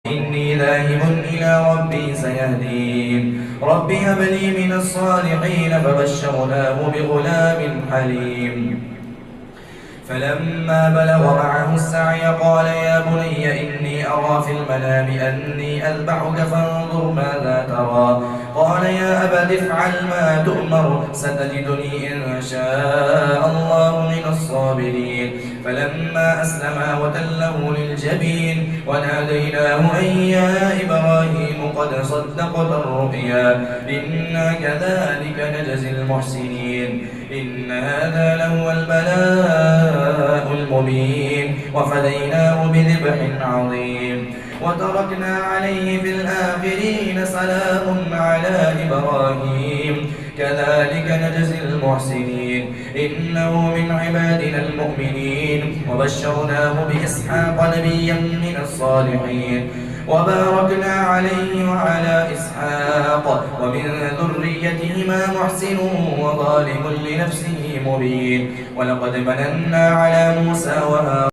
إني ذاهب إلى ربي سيهدين رب هب لي من الصالحين فبشرناه بغلام حليم فلما بلغ معه السعي قال يا بني إني أرى في المنام أني أذبحك فانظر ماذا ترى قال يا أبت افعل ما تؤمر ستجدني إن شاء الله من الصابرين فلما أسلما وتله للجبين وناديناه أن يا إبراهيم قد صدقت الرؤيا إنا كذلك نجزي المحسنين إن هذا لهو البلاء المبين وفديناه بذبح عظيم وتركنا عليه في الآخرين سلام على إبراهيم كذلك نجزي المحسنين إنه من عبادنا المؤمنين وبشرناه بإسحاق نبيا من الصالحين وباركنا عليه وعلى إسحاق ومن ذريتهما محسن وظالم لنفسه مبين ولقد مننا على موسى وهارون